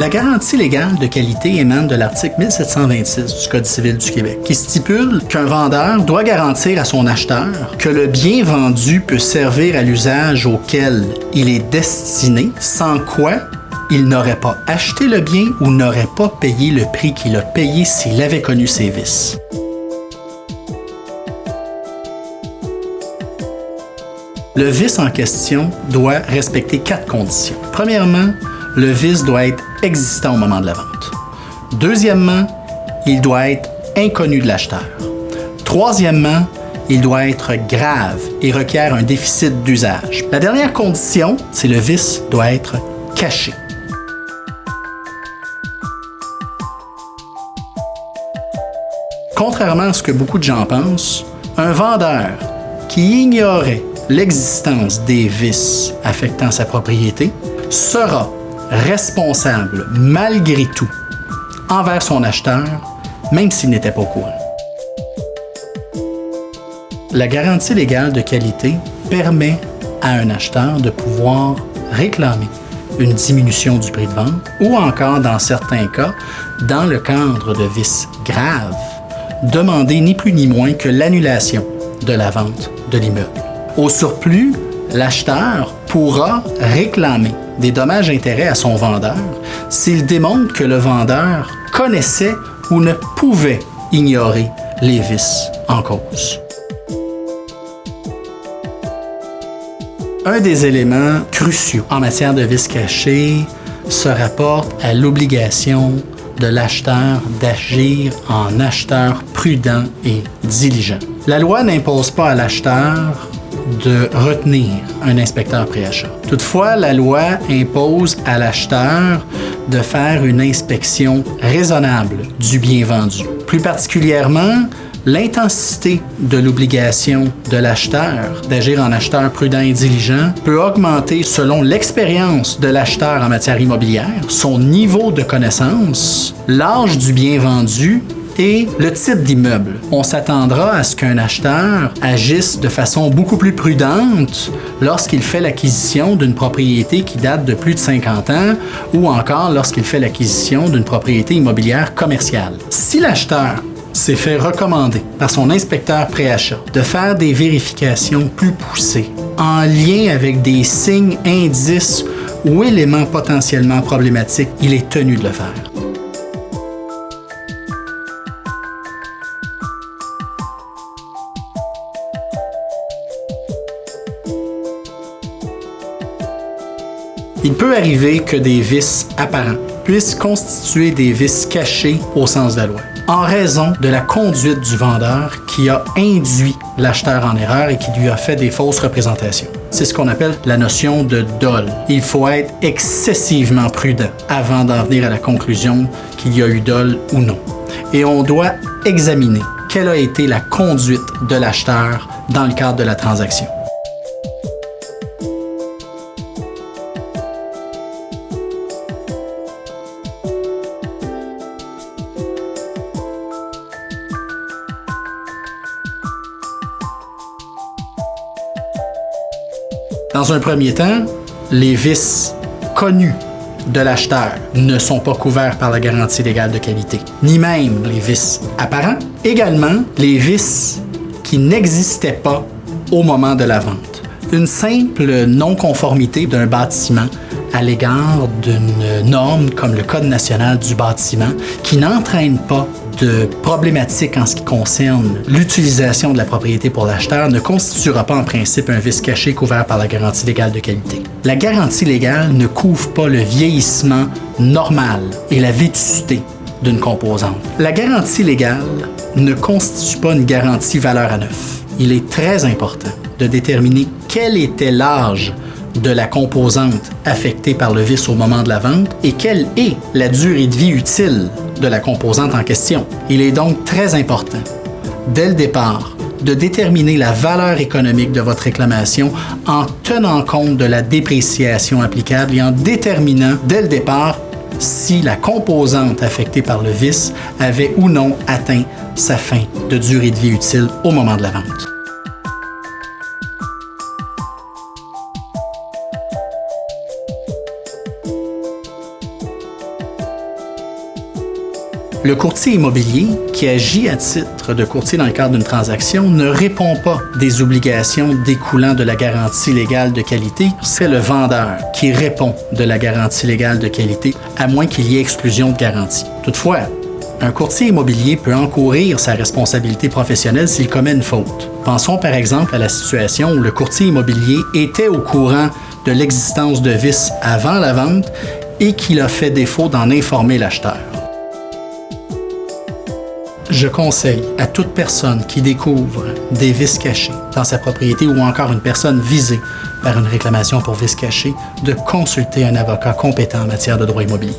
La garantie légale de qualité émane de l'article 1726 du Code civil du Québec, qui stipule qu'un vendeur doit garantir à son acheteur que le bien vendu peut servir à l'usage auquel il est destiné, sans quoi il n'aurait pas acheté le bien ou n'aurait pas payé le prix qu'il a payé s'il avait connu ses vices. Le vice en question doit respecter 4 conditions. Premièrement, le vice doit être existant au moment de la vente. Deuxièmement, il doit être inconnu de l'acheteur. Troisièmement, il doit être grave et requiert un déficit d'usage. La dernière condition, c'est le vice doit être caché. Contrairement à ce que beaucoup de gens pensent, un vendeur qui ignorait l'existence des vices affectant sa propriété sera responsable malgré tout envers son acheteur, même s'il n'était pas au courant. La garantie légale de qualité permet à un acheteur de pouvoir réclamer une diminution du prix de vente ou encore, dans certains cas, dans le cadre de vices graves, demander ni plus ni moins que l'annulation de la vente de l'immeuble. Au surplus, l'acheteur pourra réclamer des dommages-intérêts à son vendeur s'il démontre que le vendeur connaissait ou ne pouvait ignorer les vices en cause. Un des éléments cruciaux en matière de vices cachés se rapporte à l'obligation de l'acheteur d'agir en acheteur prudent et diligent. La loi n'impose pas à l'acheteur de retenir un inspecteur pré-achat. Toutefois, la loi impose à l'acheteur de faire une inspection raisonnable du bien vendu. Plus particulièrement, l'intensité de l'obligation de l'acheteur d'agir en acheteur prudent et diligent peut augmenter selon l'expérience de l'acheteur en matière immobilière, son niveau de connaissance, l'âge du bien vendu et le type d'immeuble. On s'attendra à ce qu'un acheteur agisse de façon beaucoup plus prudente lorsqu'il fait l'acquisition d'une propriété qui date de plus de 50 ans ou encore lorsqu'il fait l'acquisition d'une propriété immobilière commerciale. Si l'acheteur s'est fait recommander par son inspecteur pré-achat de faire des vérifications plus poussées en lien avec des signes, indices ou éléments potentiellement problématiques, il est tenu de le faire. Il peut arriver que des vices apparents puissent constituer des vices cachés au sens de la loi, en raison de la conduite du vendeur qui a induit l'acheteur en erreur et qui lui a fait des fausses représentations. C'est ce qu'on appelle la notion de dol. Il faut être excessivement prudent avant d'en venir à la conclusion qu'il y a eu dol ou non. Et on doit examiner quelle a été la conduite de l'acheteur dans le cadre de la transaction. Dans un premier temps, les vices connus de l'acheteur ne sont pas couverts par la garantie légale de qualité, ni même les vices apparents. Également, les vices qui n'existaient pas au moment de la vente. Une simple non-conformité d'un bâtiment à l'égard d'une norme comme le Code national du bâtiment qui n'entraîne pas de problématiques en ce qui concerne l'utilisation de la propriété pour l'acheteur ne constituera pas en principe un vice caché couvert par la garantie légale de qualité. La garantie légale ne couvre pas le vieillissement normal et la vétusté d'une composante. La garantie légale ne constitue pas une garantie valeur à neuf. Il est très important de déterminer quel était l'âge de la composante affectée par le vice au moment de la vente et quelle est la durée de vie utile de la composante en question. Il est donc très important, dès le départ, de déterminer la valeur économique de votre réclamation en tenant compte de la dépréciation applicable et en déterminant, dès le départ, si la composante affectée par le vice avait ou non atteint sa fin de durée de vie utile au moment de la vente. Le courtier immobilier, qui agit à titre de courtier dans le cadre d'une transaction, ne répond pas des obligations découlant de la garantie légale de qualité. C'est le vendeur qui répond de la garantie légale de qualité, à moins qu'il y ait exclusion de garantie. Toutefois, un courtier immobilier peut encourir sa responsabilité professionnelle s'il commet une faute. Pensons par exemple à la situation où le courtier immobilier était au courant de l'existence de vices avant la vente et qu'il a fait défaut d'en informer l'acheteur. Je conseille à toute personne qui découvre des vices cachés dans sa propriété ou encore une personne visée par une réclamation pour vices cachés de consulter un avocat compétent en matière de droit immobilier.